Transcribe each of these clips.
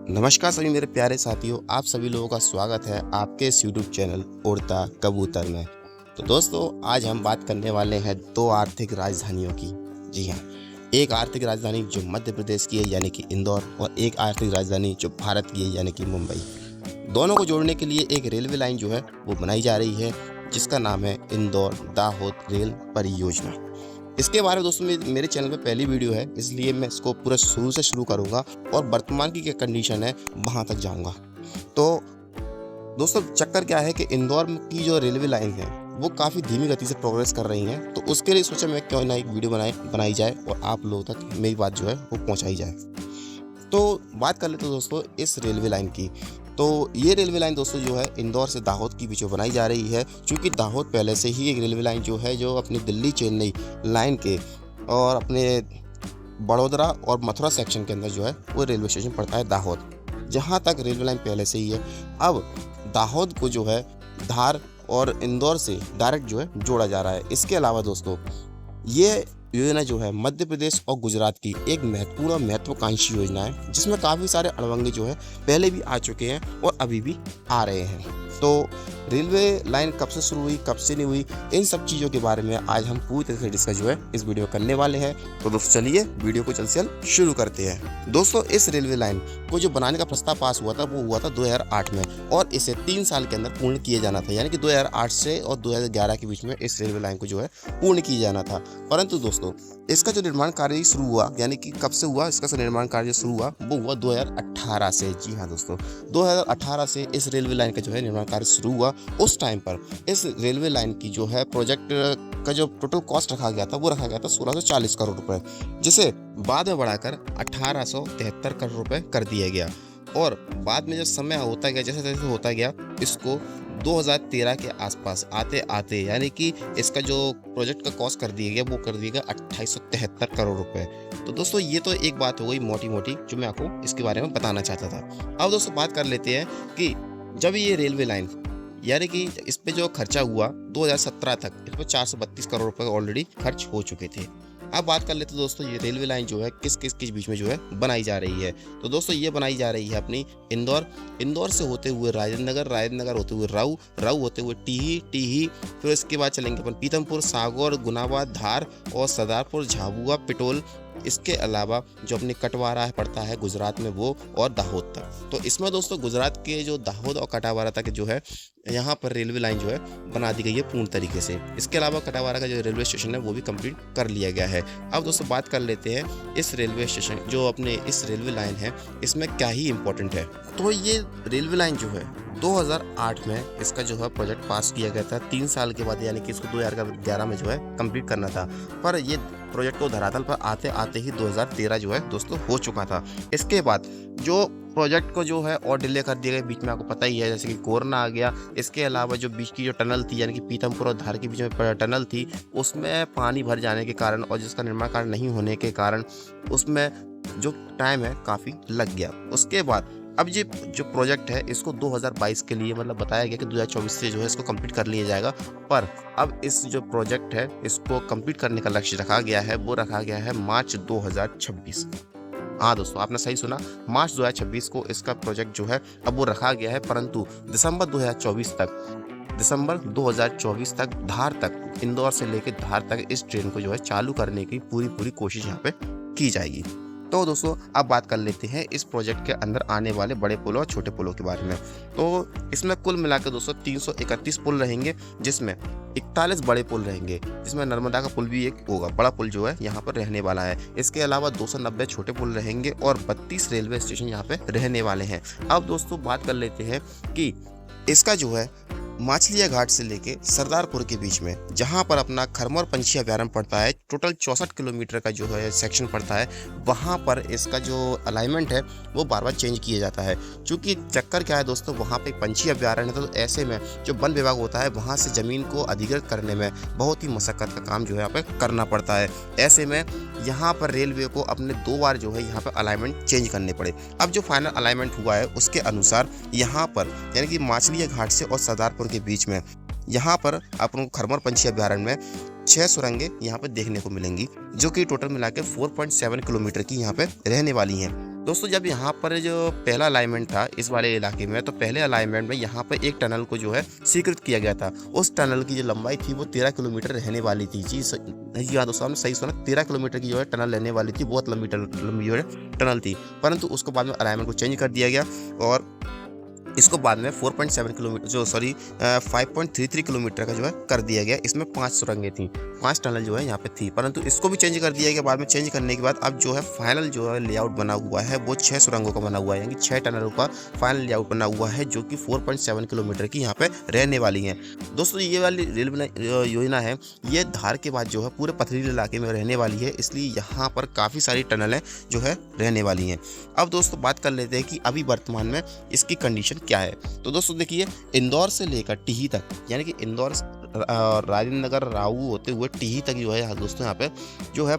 नमस्कार सभी मेरे प्यारे साथियों, आप सभी लोगों का स्वागत है आपके इस यूट्यूब चैनल उड़ता कबूतर में। तो दोस्तों, आज हम बात करने वाले हैं दो आर्थिक राजधानियों की। जी हाँ, एक आर्थिक राजधानी जो मध्य प्रदेश की है यानी कि इंदौर, और एक आर्थिक राजधानी जो भारत की है यानी कि मुंबई। दोनों को जोड़ने के लिए एक रेलवे लाइन जो है वो बनाई जा रही है, जिसका नाम है इंदौर दाहोद रेल परियोजना। इसके बारे में दोस्तों मेरे चैनल पे पहली वीडियो है, इसलिए मैं इसको पूरा शुरू से शुरू करूंगा और वर्तमान की क्या कंडीशन है वहां तक जाऊंगा। तो दोस्तों, चक्कर क्या है कि इंदौर की जो रेलवे लाइन है वो काफ़ी धीमी गति से प्रोग्रेस कर रही है। तो उसके लिए सोचा मैं क्यों ना एक वीडियो बनाई जाए और आप लोगों तक मेरी बात जो है वो पहुंचाई जाए। तो बात कर लेते हैं दोस्तों इस रेलवे लाइन की। तो ये रेलवे लाइन दोस्तों जो है इंदौर से दाहोद के बीच में बनाई जा रही है, क्योंकि दाहोद पहले से ही एक रेलवे लाइन जो है जो अपनी दिल्ली चेन्नई लाइन के और अपने बड़ोदरा और मथुरा सेक्शन के अंदर जो है वो रेलवे स्टेशन पड़ता है दाहोद, जहाँ तक रेलवे लाइन पहले से ही है। अब दाहोद को जो है धार और इंदौर से डायरेक्ट जो है जोड़ा जा रहा है। इसके अलावा दोस्तों, ये योजना जो है मध्य प्रदेश और गुजरात की एक महत्वपूर्ण और महत्वाकांक्षी योजना है, जिसमें काफ़ी सारे अड़भंगे जो है पहले भी आ चुके हैं और अभी भी आ रहे हैं। तो रेलवे लाइन कब से शुरू हुई, कब से नहीं हुई, इन सब चीज़ों के बारे में आज हम पूरी तरह से डिस्कस जो है इस वीडियो करने वाले हैं। तो दोस्तों चलिए वीडियो को जल्द से जल्द शुरू करते हैं। दोस्तों, इस रेलवे लाइन को जो बनाने का प्रस्ताव पास हुआ था वो हुआ था 2008 में, और इसे 3 साल के अंदर पूर्ण किया जाना था, यानी कि 2008 से और 2011 के बीच में इस रेलवे लाइन को जो है पूर्ण किया जाना था। परंतु दोस्तों, इसका जो निर्माण कार्य शुरू हुआ, यानी कि कब से हुआ इसका निर्माण कार्य शुरू हुआ, वो हुआ 2018 से। जी हाँ दोस्तों, 2018 से इस रेलवे लाइन का जो है निर्माण कार्य शुरू हुआ। उस टाइम पर इस रेलवे लाइन की जो है प्रोजेक्ट का जो टोटल कॉस्ट रखा गया था वो रखा गया था 1640 करोड़ रुपए, जिसे बाद में बढ़ाकर 1873 करोड़ रुपए कर दिया गया। और बाद में जब समय होता गया, जैसे जैसे होता गया, इसको 2013 के आसपास आते आते, यानी कि इसका जो प्रोजेक्ट का कॉस्ट कर दिया गया वो कर दिया गया 2873 करोड़ रुपए। तो दोस्तों, ये तो एक बात हो गई मोटी मोटी जो मैं आपको इसके बारे में बताना चाहता था। अब दोस्तों बात कर लेते हैं कि जब ये रेलवे लाइन, यानी कि इस पे जो खर्चा हुआ 2017 तक, इस पर 432 करोड़ रुपए ऑलरेडी खर्च हो चुके थे। अब बात कर लेते हैं दोस्तों, ये रेलवे लाइन जो है किस किस के बीच में जो है बनाई जा रही है। तो दोस्तों, ये बनाई जा रही है अपनी इंदौर से होते हुए राजेंद्र नगर होते हुए राऊ होते हुए टीही, फिर इसके बाद चलेंगे अपन पीतमपुर, सागौर, गुनाबाद, धार और सरदारपुर, झाबुआ, पिटोल। इसके अलावा जो अपनी कटवारा पड़ता है गुजरात में, वो और दाहोद तक। तो इसमें दोस्तों गुजरात के जो दाहोद और कटावारा तक जो है यहाँ पर रेलवे लाइन जो है बना दी गई है पूर्ण तरीके से। इसके अलावा कटावारा का जो रेलवे स्टेशन है वो भी कंप्लीट कर लिया गया है। अब दोस्तों बात कर लेते हैं इस रेलवे स्टेशन, जो अपने इस रेलवे लाइन है, इसमें क्या ही इम्पोर्टेंट है। तो ये रेलवे लाइन जो है 2008 में इसका जो है प्रोजेक्ट पास किया गया था 3 साल के बाद, यानी कि इसको 2011 में जो है कंप्लीट करना था। पर ये प्रोजेक्ट को धरातल पर आते आते ही 2013 जो है दोस्तों हो चुका था। इसके बाद जो प्रोजेक्ट को जो है और डिले कर दिया गया, बीच में आपको पता ही है, जैसे कि कोरोना आ गया। इसके अलावा जो बीच की जो टनल थी, यानी कि पीतमपुर और धार के बीच में टनल थी, उसमें पानी भर जाने के कारण और जिसका निर्माण कार्य नहीं होने के कारण उसमें जो टाइम है काफ़ी लग गया। उसके बाद अब ये जो प्रोजेक्ट है इसको 2022 के लिए मतलब बताया गया कि 2024 से जो है इसको कंप्लीट कर लिया जाएगा। पर अब इस जो प्रोजेक्ट है इसको कंप्लीट करने का लक्ष्य रखा गया है, वो रखा गया है मार्च 2026। हाँ दोस्तों, आपने सही सुना, मार्च 2026 को इसका प्रोजेक्ट जो है अब वो रखा गया है। परंतु दिसंबर 2024 तक धार तक, इंदौर से लेकर धार तक इस ट्रेन को जो है चालू करने की पूरी कोशिश यहाँ पे की जाएगी। तो दोस्तों, अब बात कर लेते हैं इस प्रोजेक्ट के अंदर आने वाले बड़े पुलों और छोटे पुलों के बारे में। तो इसमें कुल मिलाकर दोस्तों 331 पुल रहेंगे, जिसमें 41 बड़े पुल रहेंगे, जिसमें नर्मदा का पुल भी एक होगा, बड़ा पुल जो है यहाँ पर रहने वाला है। इसके अलावा 290 छोटे पुल रहेंगे और 32 रेलवे स्टेशन यहाँ पे रहने वाले हैं। अब दोस्तों बात कर लेते हैं कि इसका जो है माछलिया घाट से लेके सरदारपुर के बीच में, जहां पर अपना खरमोर पंछी अभ्यारण्य पड़ता है, टोटल 64 किलोमीटर का जो है सेक्शन पड़ता है, वहां पर इसका जो अलाइनमेंट है वो बार बार चेंज किया जाता है। क्योंकि चक्कर क्या है दोस्तों, वहां पे पंछी अभ्यारण्य है, तो ऐसे में जो वन विभाग होता है वहां से ज़मीन को अधिग्रहित करने में बहुत ही मशक्कत का काम जो है यहाँ पे करना पड़ता है। ऐसे में यहाँ पर रेलवे को अपने 2 बार जो है यहाँ पर अलाइनमेंट चेंज करने पड़े। अब जो फाइनल अलाइनमेंट हुआ है उसके अनुसार यहाँ पर, यानी कि माछलिया घाट से और सरदारपुर के बीच में, यहाँ पर अपन खरमोर पंछी अभ्यारण्य में 6 सुरंगें यहाँ पे देखने को मिलेंगी, जो कि टोटल मिला के 4.7 किलोमीटर की यहाँ पे रहने वाली हैं। दोस्तों जब यहाँ पर जो पहला अलाइनमेंट था इस वाले इलाके में, तो पहले अलाइनमेंट में यहाँ पर एक टनल को जो है स्वीकृत किया गया था। उस टनल की जो लंबाई थी वो 13 किलोमीटर रहने वाली थी। जी हाँ दोस्तों, आपने सही सुना, 13 किलोमीटर की जो है टनल रहने वाली थी। बहुत लंबी जो है टनल थी, परंतु उसको बाद में अलाइनमेंट को चेंज कर दिया गया और इसको बाद में 4.7 किलोमीटर 5.33 किलोमीटर का जो है कर दिया गया। इसमें 5 सुरंगें थी, 5 टनल जो है यहाँ पे थी, परंतु इसको भी चेंज कर दिया गया। बाद में चेंज करने के बाद अब जो है फाइनल जो है लेआउट बना हुआ है वो 6 सुरंगों का बना हुआ है, यानी 6 टनलों का फाइनल लेआउट बना हुआ है, जो कि 4.7 किलोमीटर की यहाँ पे रहने वाली है। दोस्तों ये वाली रेल योजना है, ये धार के बाद जो है पूरे पथरीले इलाके में रहने वाली है, इसलिए यहाँ पर काफ़ी सारी टनलें जो है रहने वाली हैं। अब दोस्तों बात कर लेते हैं कि अभी वर्तमान में इसकी कंडीशन क्या है। तो दोस्तों देखिए, इंदौर से लेकर टिही तक, यानी कि इंदौर राजेंद्र नगर राऊ होते हुए टिही तक जो है दोस्तों यहाँ पे जो है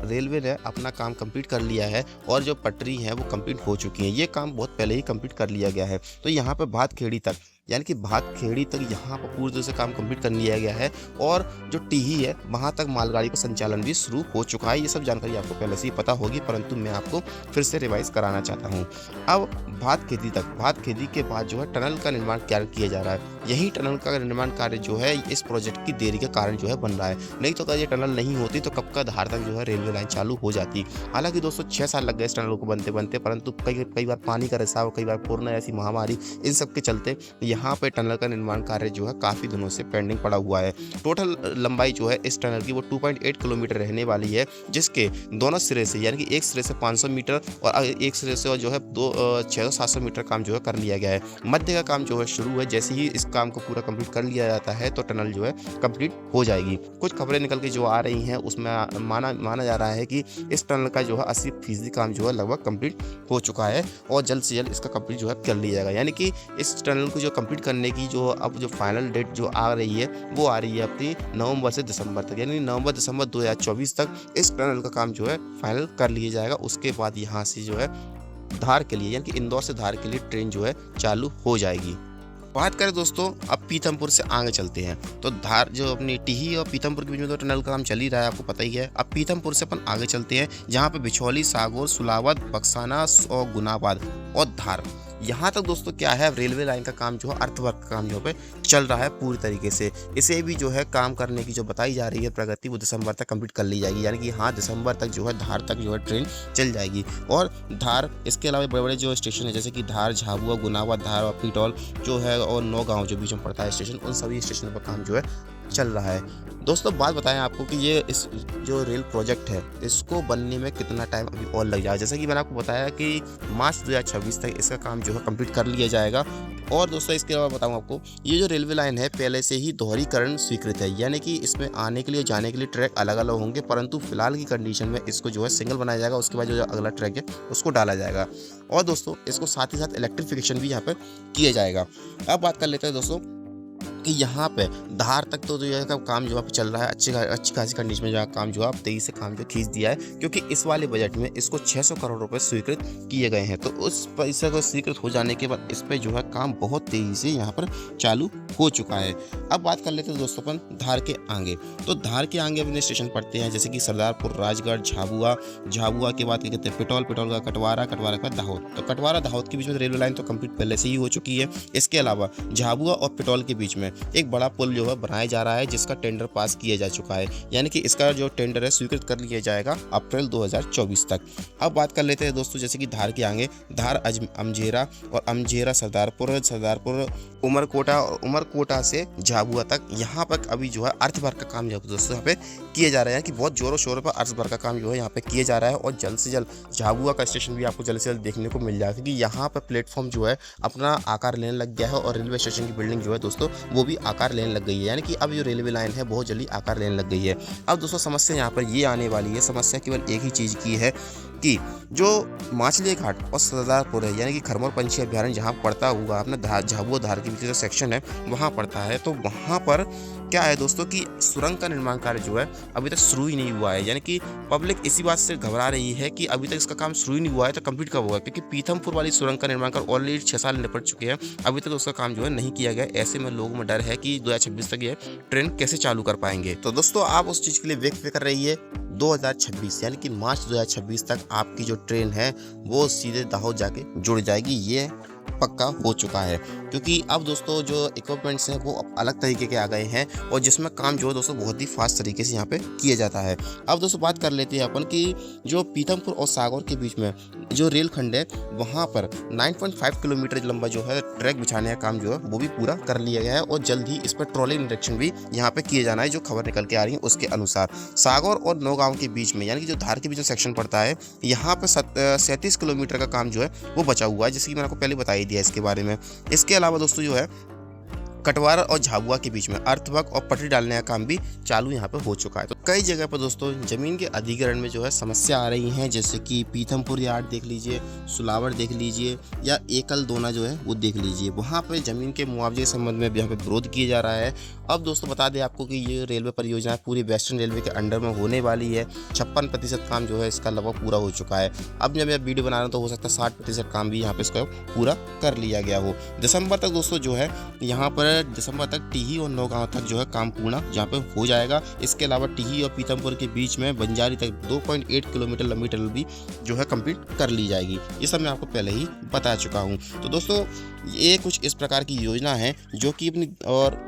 रेलवे ने अपना काम कंप्लीट कर लिया है और जो पटरी है वो कंप्लीट हो चुकी है। ये काम बहुत पहले ही कंप्लीट कर लिया गया है। तो यहाँ पे भातखेड़ी तक, यानी कि भातखेड़ी तक यहाँ पर पूरी तरह से काम कंप्लीट कर लिया गया है और जो टिही है वहाँ तक मालगाड़ी का संचालन भी शुरू हो चुका है। ये सब जानकारी आपको पहले से ही पता होगी, परंतु मैं आपको फिर से रिवाइज कराना चाहता हूँ। अब भातखेड़ी तक, भातखेड़ी के बाद जो है टनल का निर्माण कार्य किया जा रहा है। यही टनल का निर्माण कार्य जो है इस प्रोजेक्ट की देरी के कारण जो है बन रहा है। नहीं तो अगर ये टनल नहीं होती तो कब का धार तक जो है रेलवे लाइन चालू हो जाती। हालांकि दोस्तों 6 साल लग गए इस टनल को बनते बनते, परंतु कई बार पानी का रिसाव, कई बार कोरोना ऐसी महामारी, इन सब के चलते यहाँ पे टनल का निर्माण कार्य जो है काफ़ी दिनों से पेंडिंग पड़ा हुआ है। टोटल लंबाई जो है इस टनल की वो 2.8 किलोमीटर रहने वाली है, जिसके दोनों सिरे से, यानी कि एक सिरे से 500 मीटर और एक सिरे से जो है 600-700 मीटर काम जो है कर लिया गया है। मध्य का काम जो है शुरू है। जैसे ही इस काम को पूरा कंप्लीट कर लिया जाता है तो टनल जो है कंप्लीट हो जाएगी। कुछ खबरें निकल के जो आ रही हैं उसमें माना जा रहा है कि इस टनल का जो है 80% काम जो है लगभग कंप्लीट हो चुका है और जल्द से जल्द इसका कंप्लीट जो है कर लिया जाएगा। यानी कि इस टनल को जो कंप्लीट करने की जो अब जो फाइनल डेट जो आ रही है वो आ रही है अपनी नवंबर से दिसंबर तक, यानी नवंबर-दिसंबर 2024 तक इस टनल का काम जो है फाइनल कर लिया जाएगा। उसके बाद यहाँ से जो है धार के लिए, यानी कि इंदौर से धार के लिए ट्रेन जो है चालू हो जाएगी। बात करें दोस्तों अब पीथमपुर से आगे चलते हैं, तो धार जो अपनी टिही और पीथमपुर के बीच में तो टनल का काम चल ही रहा है, आपको पता ही है। अब पीथमपुर से अपन आगे चलते हैं, जहाँ पे बिछौली, सागौर, सुलावद, बक्साना और गुनाबाद और धार, यहाँ तक दोस्तों क्या है, रेलवे लाइन का काम जो है, अर्थवर्क का काम जो है चल रहा है पूरी तरीके से। इसे भी जो है काम करने की जो बताई जा रही है प्रगति, वो दिसंबर तक कंप्लीट कर ली जाएगी। यानी कि हाँ, दिसंबर तक जो है धार तक जो है ट्रेन चल जाएगी। और धार, इसके अलावा बड़े बड़े जो स्टेशन है जैसे कि धार, झाबुआ, गुनाबाद, धार और पीटौल जो है और नौगांव जो बीच में पड़ता है स्टेशन, उन सभी स्टेशन पर काम जो है चल रहा है। दोस्तों बात बताएं आपको कि ये इस जो रेल प्रोजेक्ट है इसको बनने में कितना टाइम अभी और लग जाएगा। जैसे कि मैंने आपको बताया कि मार्च 2026 तक इसका काम जो है कंप्लीट कर लिया जाएगा। और दोस्तों इसके अलावा बताऊं आपको, ये जो रेलवे लाइन है पहले से ही दोहरीकरण स्वीकृत है, यानी कि इसमें आने के लिए जाने के लिए ट्रैक अलग अलग होंगे, परंतु फिलहाल की कंडीशन में इसको जो है सिंगल बनाया जाएगा। उसके बाद जो अगला ट्रैक है उसको डाला जाएगा और दोस्तों इसको साथ ही साथ इलेक्ट्रिफिकेशन भी यहाँ पे किया जाएगा। अब बात कर लेते हैं दोस्तों कि यहाँ पे धार तक तो जो है काम जो है चल रहा है अच्छी खासी कंडीशन में, जो काम जो है तेजी से काम जो खींच दिया है, क्योंकि इस वाले बजट में इसको 600 करोड़ रुपए स्वीकृत किए गए हैं। तो उस पैसे को स्वीकृत हो जाने के बाद इस पे जो है काम बहुत तेजी से यहाँ पर चालू हो चुका है। अब बात कर लेते हैं दोस्तों अपन धार के आगे, तो धार के आगे अपने स्टेशन पड़ते हैं जैसे कि सरदारपुर, राजगढ़, झाबुआ के बाद क्या कहते हैं पिटौल का कटवारा के बाद दाहोद। तो कटवारा दाहोद के बीच में रेलवे लाइन तो कंप्लीट पहले से ही हो चुकी है। इसके अलावा झाबुआ और पिटौल के बीच में एक बड़ा पुल जो है बनाया जा रहा है, जिसका टेंडर पास किया जा चुका है, यानी कि इसका जो टेंडर है स्वीकृत कर लिया जाएगा अप्रैल 2024 तक। अब बात कर लेते हैं दोस्तों जैसे कि धार के आगे, धार अमझेरा और अमझेरा सरदारपुर उमरकोटा और उमरकोटा से झाबुआ तक, यहाँ पर अभी जो है अर्थवर्क का काम जो दोस्तों यहाँ पे किया जा रहा है कि बहुत जोरों शोरों पर अर्थवर्क का काम जो है यहाँ पे किया जा रहा है। और जल्द से जल्द झाबुआ का स्टेशन भी आपको जल्द से जल्द देखने को मिल जाएगा, क्योंकि यहाँ पर प्लेटफॉर्म जो है अपना आकार लेने लग गया है और रेलवे स्टेशन की बिल्डिंग जो है दोस्तों वो भी आकार लेने लग गई है, यानी कि अब जो रेलवे लाइन है बहुत जल्दी आकार लेने लग गई है। अब दोस्तों समस्या यहाँ पर ये आने वाली है, समस्या केवल एक ही चीज़ की है कि जो माछली घाट और सरदारपुर है, यानी कि खरमोर पंछी अभ्यारण्य जहाँ पड़ता हुआ अपना झाबुआ धार के बीच जो सेक्शन है वहाँ पड़ता है, तो वहाँ पर क्या है दोस्तों कि सुरंग का निर्माण कार्य जो है अभी तक शुरू ही नहीं हुआ है, यानी कि पब्लिक इसी बात से घबरा रही है कि अभी तक इसका काम शुरू ही नहीं हुआ है तो कंप्लीट कब होगा, क्योंकि पीथमपुर वाली सुरंग का निर्माण कार्य ऑलरेडी 6 साल निपट चुके हैं, अभी तक उसका काम जो है नहीं किया गया। ऐसे में लोगों में डर है कि 2026 तक ये ट्रेन कैसे चालू कर पाएंगे। तो दोस्तों आप उस चीज़ के लिए वेट कर रही है 2026, यानी कि मार्च 2026 तक आपकी जो ट्रेन है वो सीधे दाहोद जाके जुड़ जाएगी, ये पक्का हो चुका है। क्योंकि अब दोस्तों जो इक्विपमेंट्स हैं वो अलग तरीके के आ गए हैं और जिसमें काम जो है दोस्तों बहुत ही फास्ट तरीके से यहाँ पे किया जाता है। अब दोस्तों बात कर लेते हैं अपन कि जो पीथमपुर और सागौर के बीच में जो रेलखंड है वहाँ पर 9.5 किलोमीटर लंबा जो है ट्रैक बिछाने का काम जो है वो भी पूरा कर लिया गया है और जल्द ही इस पर ट्रॉली निरीक्षण भी यहाँ पे किए जाना है। जो खबर निकल के आ रही है उसके अनुसार सागौर और नौगांव के बीच में, यानी कि जो धार के बीच में सेक्शन पड़ता है, यहाँ पे 37 किलोमीटर का काम जो है वो बचा हुआ है, जैसे कि मैंने आपको पहले बताई दिया इसके बारे में। इसके अलावा दोस्तों जो है कटवारा और झाबुआ के बीच में अर्थवर्क और पटरी डालने का काम भी चालू यहाँ पे हो चुका है। तो कई जगह पर दोस्तों जमीन के अधिग्रहण में जो है समस्या आ रही है, जैसे कि पीथमपुर यार्ड देख लीजिए, सुलावर देख लीजिए या एकल दोना जो है वो देख लीजिए, वहाँ पे जमीन के मुआवजे के संबंध में यहाँ पे विरोध किया जा रहा है। अब दोस्तों बता दें आपको कि ये रेलवे परियोजना पूरी वेस्टर्न रेलवे के अंडर में होने वाली है। 56% काम जो है इसका लगभग पूरा हो चुका है। अब जब मैं वीडियो बना रहा हूँ तो हो सकता है 60% काम भी यहाँ पे इसका पूरा कर लिया गया हो। दिसंबर तक दोस्तों जो है यहाँ पर दिसंबर तक टीही और नौगांव तक जो है काम पूर्ण यहाँ पे हो जाएगा। इसके अलावा टीही और पीथमपुर के बीच में बंजारी तक 2.8 किलोमीटर लंबी टनल भी जो है कंप्लीट कर ली जाएगी। ये सब मैं आपको पहले ही बता चुका हूँ। तो दोस्तों ये कुछ इस प्रकार की योजना है जो कि अपनी और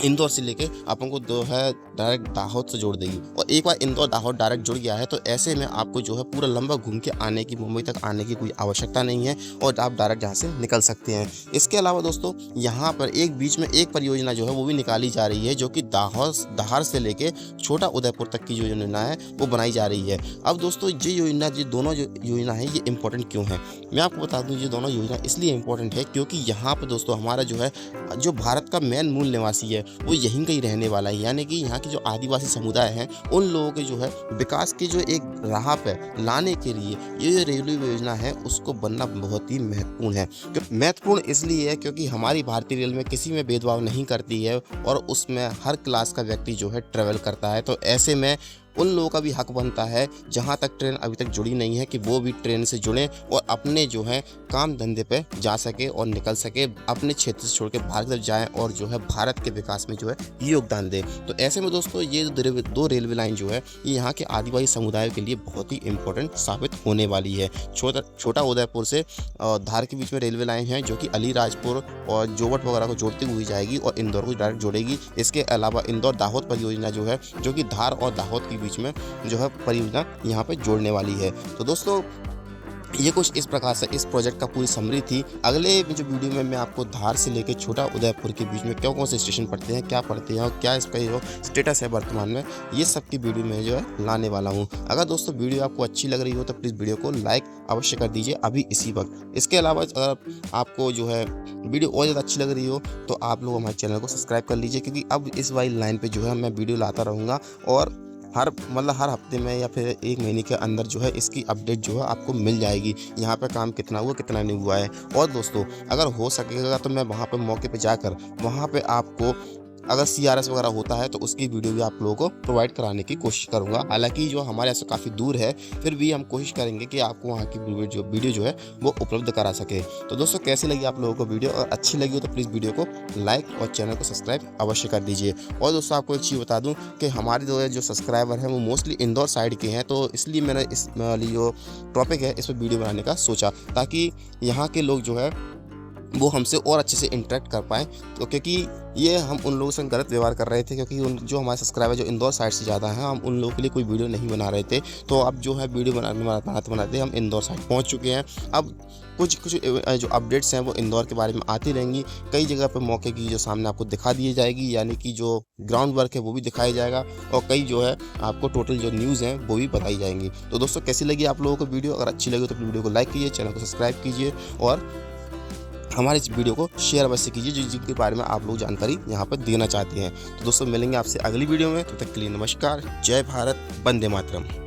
इंदौर से लेके अपन को जो है डायरेक्ट दाहोद से जोड़ देगी। और एक बार इंदौर दाहोद डायरेक्ट जुड़ गया है तो ऐसे में आपको जो है पूरा लंबा घूम के आने की, मुंबई तक आने की कोई आवश्यकता नहीं है और आप डायरेक्ट यहाँ से निकल सकते हैं। इसके अलावा दोस्तों यहाँ पर एक बीच में एक परियोजना जो है वो भी निकाली जा रही है, जो कि धार से लेके छोटा उदयपुर तक की जो योजना है वो बनाई जा रही है। अब दोस्तों ये योजना, ये दोनों जो योजना है ये इंपॉर्टेंट क्यों है, मैं आपको बता दूँ। ये दोनों योजना इसलिए इंपॉर्टेंट है क्योंकि यहाँ पर दोस्तों हमारा जो है जो भारत का मेन मूल निवासी है वो यहीं कहीं रहने वाला है, यानी कि यहाँ की जो आदिवासी समुदाय हैं उन लोगों के जो है विकास की जो एक राह पे लाने के लिए ये जो रेलवे योजना है उसको बनना बहुत ही महत्वपूर्ण है। महत्वपूर्ण इसलिए है क्योंकि हमारी भारतीय रेल में किसी में भेदभाव नहीं करती है और उसमें हर क्लास का व्यक्ति जो है ट्रेवल करता है। तो ऐसे में उन लोगों का भी हक बनता है जहाँ तक ट्रेन अभी तक जुड़ी नहीं है कि वो भी ट्रेन से जुड़ें और अपने जो है काम धंधे पे जा सके और निकल सके, अपने क्षेत्र से छोड़ के बाहर तरफ जाएँ और जो है भारत के विकास में जो है योगदान दें। तो ऐसे में दोस्तों ये दो रेलवे लाइन जो है ये यहाँ के आदिवासी समुदाय के लिए बहुत ही इंपॉर्टेंट साबित होने वाली है। छोटा उदयपुर से धार के बीच में रेलवे लाइन है जो कि अलीराजपुर और जोवट वगैरह को जोड़ती हुई जाएगी और इंदौर को डायरेक्ट जोड़ेगी। इसके अलावा इंदौर दाहोद परियोजना जो है जो कि धार और दाहोद के बीच में जो है परियोजना यहाँ पे जोड़ने वाली है। तो दोस्तों ये कुछ इस प्रकार से इस प्रोजेक्ट का पूरी समरी थी। अगले जो वीडियो में मैं आपको धार से लेकर छोटा उदयपुर के बीच में कौन से स्टेशन पड़ते हैं, क्या पड़ते हैं और क्या इसका जो स्टेटस है वर्तमान में, ये सब की वीडियो में जो है लाने वाला हूँ। अगर दोस्तों वीडियो आपको अच्छी लग रही हो तो प्लीज़ वीडियो को लाइक अवश्य कर दीजिए अभी इसी वक्त। इसके अलावा अगर आपको जो है वीडियो और ज़्यादा अच्छी लग रही हो तो आप लोग हमारे चैनल को सब्सक्राइब कर लीजिए, क्योंकि अब इस वाली लाइन पर जो है मैं वीडियो लाता रहूँगा और हर हफ्ते में या फिर एक महीने के अंदर जो है इसकी अपडेट जो है आपको मिल जाएगी, यहाँ पे काम कितना हुआ कितना नहीं हुआ है। और दोस्तों अगर हो सकेगा तो मैं वहाँ पे मौके पे जाकर वहाँ पे आपको अगर CRS वगैरह होता है तो उसकी वीडियो भी आप लोगों को प्रोवाइड कराने की कोशिश करूँगा। हालांकि जो हमारे यहाँ से काफ़ी दूर है फिर भी हम कोशिश करेंगे कि आपको वहाँ की वीडियो जो है वो उपलब्ध करा सके। तो दोस्तों कैसी लगी आप लोगों को वीडियो, और अच्छी लगी हो तो प्लीज़ वीडियो को लाइक और चैनल को सब्सक्राइब अवश्य कर दीजिए। और दोस्तों आपको एक चीज़ बता दूँ कि हमारे जो सब्सक्राइबर हैं वो मोस्टली इंदौर साइड के हैं, तो इसलिए मैंने इस वाली जो टॉपिक है इस पर वीडियो बनाने का सोचा ताकि यहाँ के लोग जो है वो हमसे और अच्छे से इंटरेक्ट कर पाएँ। तो क्योंकि ये हम उन लोगों से गलत व्यवहार कर रहे थे, क्योंकि जो हमारे सब्सक्राइबर जो इंदौर साइड से ज़्यादा हैं हम उन लोगों के लिए कोई वीडियो नहीं बना रहे थे। तो अब जो है वीडियो बनाते हम इंदौर साइड पहुंच चुके हैं। अब कुछ जो अपडेट्स हैं वो इंदौर के बारे में आती रहेंगी। कई जगह पर मौके की जो सामने आपको दिखा दी जाएगी, यानी कि जो ग्राउंड वर्क है वो भी दिखाया जाएगा और कई जो है आपको टोटल जो न्यूज़ हैं वो भी बताई जाएंगी। तो दोस्तों कैसी लगी आप लोगों को वीडियो, अगर अच्छी लगी तो वीडियो को लाइक कीजिए, चैनल को सब्सक्राइब कीजिए और हमारे इस वीडियो को शेयर अवश्य कीजिए जिनके बारे में आप लोग जानकारी यहाँ पर देना चाहते हैं। तो दोस्तों मिलेंगे आपसे अगली वीडियो में, तब तक के लिए नमस्कार, जय भारत, वंदे मातरम।